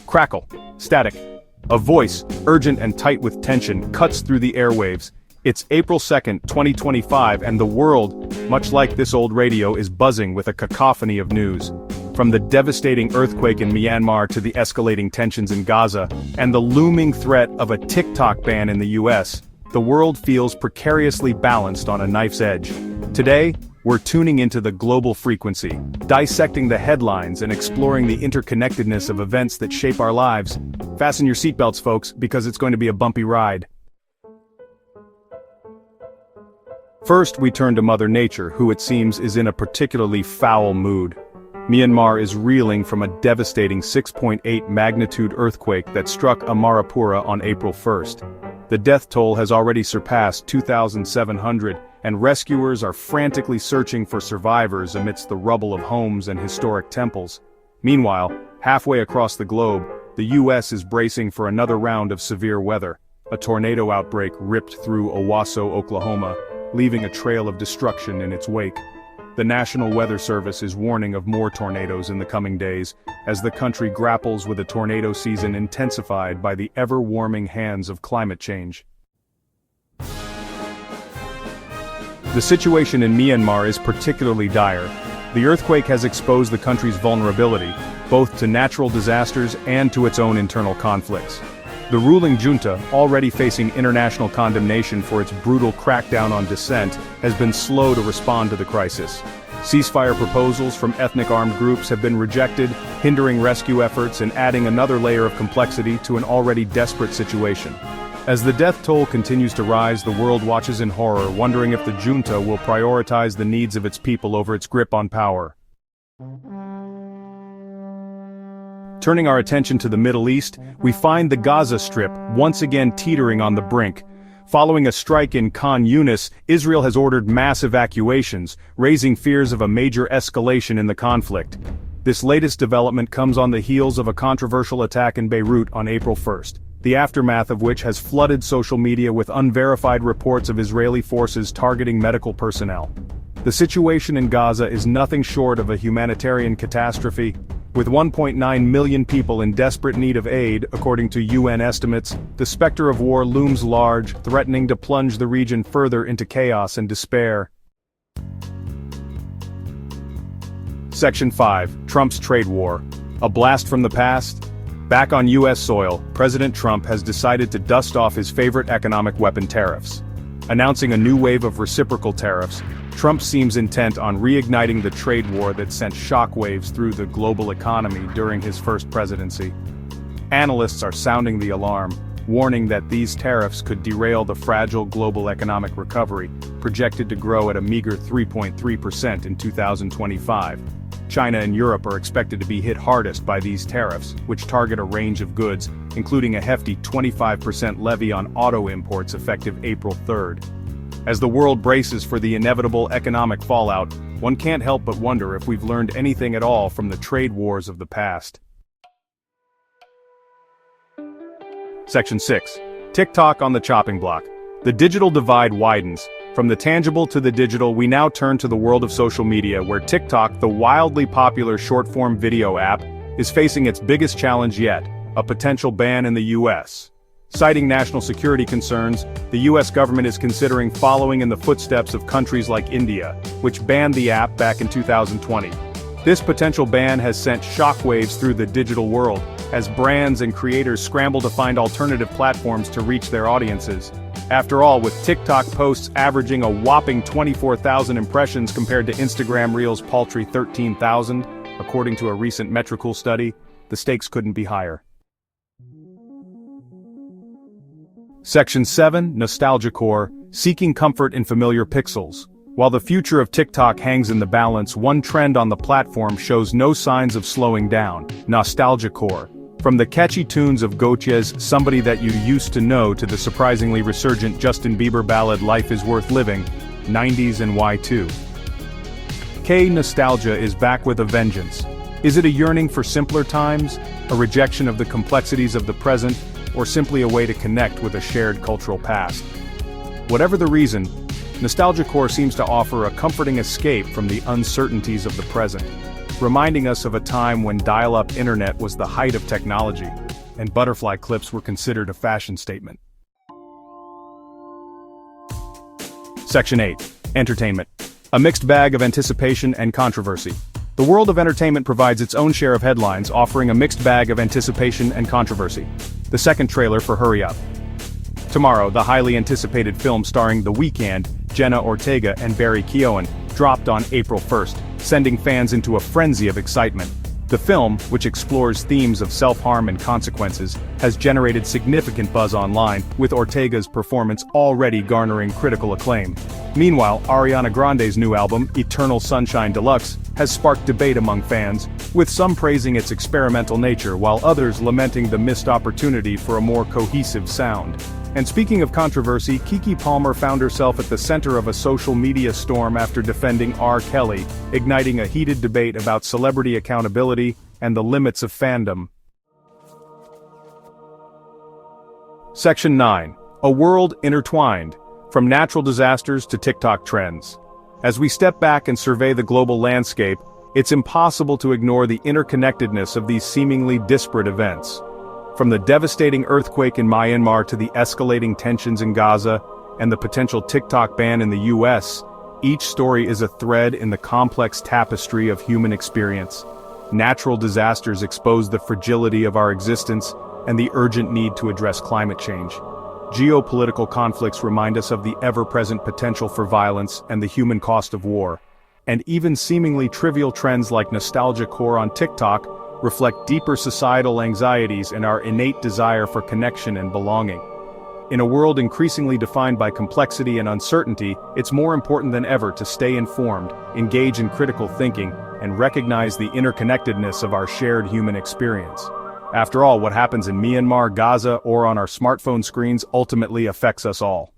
Crackle. Static. A voice, urgent and tight with tension, cuts through the airwaves. It's April 2nd, 2025, and the world, much like this old radio, is buzzing with a cacophony of news. From the devastating earthquake in Myanmar to the escalating tensions in Gaza, and the looming threat of a TikTok ban in the US, the world feels precariously balanced on a knife's edge. Today, we're tuning into the global frequency, dissecting the headlines and exploring the interconnectedness of events that shape our lives. Fasten your seatbelts, folks, because it's going to be a bumpy ride. First, we turn to Mother Nature, who it seems is in a particularly foul mood. Myanmar is reeling from a devastating 6.8 magnitude earthquake that struck Amarapura on April 1st. The death toll has already surpassed 2,700, and rescuers are frantically searching for survivors amidst the rubble of homes and historic temples. Meanwhile, halfway across the globe, the US is bracing for another round of severe weather. A tornado outbreak ripped through Owasso, Oklahoma, leaving a trail of destruction in its wake. The National Weather Service is warning of more tornadoes in the coming days, as the country grapples with a tornado season intensified by the ever-warming hands of climate change. The situation in Myanmar is particularly dire. The earthquake has exposed the country's vulnerability, both to natural disasters and to its own internal conflicts. The ruling junta, already facing international condemnation for its brutal crackdown on dissent, has been slow to respond to the crisis. Ceasefire proposals from ethnic armed groups have been rejected, hindering rescue efforts and adding another layer of complexity to an already desperate situation. As the death toll continues to rise, the world watches in horror, wondering if the junta will prioritize the needs of its people over its grip on power. Turning our attention to the Middle East, we find the Gaza Strip once again teetering on the brink. Following a strike in Khan Yunis, Israel has ordered mass evacuations, raising fears of a major escalation in the conflict. This latest development comes on the heels of a controversial attack in Beirut on April 1st, the aftermath of which has flooded social media with unverified reports of Israeli forces targeting medical personnel. The situation in Gaza is nothing short of a humanitarian catastrophe. With 1.9 million people in desperate need of aid, according to UN estimates, the specter of war looms large, threatening to plunge the region further into chaos and despair. Section 5. Trump's Trade War. A blast from the past? Back on US soil, President Trump has decided to dust off his favorite economic weapon, tariffs. Announcing a new wave of reciprocal tariffs, Trump seems intent on reigniting the trade war that sent shockwaves through the global economy during his first presidency. Analysts are sounding the alarm, warning that these tariffs could derail the fragile global economic recovery, projected to grow at a meager 3.3% in 2025. China and Europe are expected to be hit hardest by these tariffs, which target a range of goods, including a hefty 25% levy on auto imports effective April 3rd. As the world braces for the inevitable economic fallout, one can't help but wonder if we've learned anything at all from the trade wars of the past. Section 6. TikTok on the chopping block. The digital divide widens. From the tangible to the digital, we now turn to the world of social media, where TikTok, the wildly popular short-form video app, is facing its biggest challenge yet, a potential ban in the US. Citing national security concerns, the US government is considering following in the footsteps of countries like India, which banned the app back in 2020. This potential ban has sent shockwaves through the digital world, as brands and creators scramble to find alternative platforms to reach their audiences. After all, with TikTok posts averaging a whopping 24,000 impressions compared to Instagram Reels' paltry 13,000, according to a recent Metricool study, the stakes couldn't be higher. Section 7. Nostalgia Core, seeking comfort in familiar pixels. While the future of TikTok hangs in the balance, one trend on the platform shows no signs of slowing down: Nostalgia Core. From the catchy tunes of Gotye's Somebody That You Used to Know to the surprisingly resurgent Justin Bieber ballad Life Is Worth Living, 90s and Y2. K-nostalgia is back with a vengeance. Is it a yearning for simpler times, a rejection of the complexities of the present, or simply a way to connect with a shared cultural past? Whatever the reason, Nostalgia Core seems to offer a comforting escape from the uncertainties of the present. reminding us of a time when dial-up internet was the height of technology, and butterfly clips were considered a fashion statement. Section 8. Entertainment. A mixed bag of anticipation and controversy. The world of entertainment provides its own share of headlines, offering a mixed bag of anticipation and controversy. The second trailer for Hurry Up. Tomorrow, the highly anticipated film starring The Weeknd, Jenna Ortega and Barry Keoghan, dropped on April 1st, sending fans into a frenzy of excitement. The film, which explores themes of self-harm and consequences, has generated significant buzz online, with Ortega's performance already garnering critical acclaim. Meanwhile, Ariana Grande's new album, Eternal Sunshine Deluxe, has sparked debate among fans, with some praising its experimental nature while others lamenting the missed opportunity for a more cohesive sound. And speaking of controversy, Keke Palmer found herself at the center of a social media storm after defending R. Kelly, igniting a heated debate about celebrity accountability and the limits of fandom. Section 9. A world intertwined. From natural disasters to TikTok trends. As we step back and survey the global landscape, it's impossible to ignore the interconnectedness of these seemingly disparate events. From the devastating earthquake in Myanmar to the escalating tensions in Gaza and the potential TikTok ban in the US, each story is a thread in the complex tapestry of human experience. Natural disasters expose the fragility of our existence and the urgent need to address climate change. Geopolitical conflicts remind us of the ever-present potential for violence and the human cost of war. And even seemingly trivial trends like nostalgia core on TikTok reflect deeper societal anxieties and our innate desire for connection and belonging. In a world increasingly defined by complexity and uncertainty, it's more important than ever to stay informed, engage in critical thinking, and recognize the interconnectedness of our shared human experience. After all, what happens in Myanmar, Gaza, or on our smartphone screens ultimately affects us all.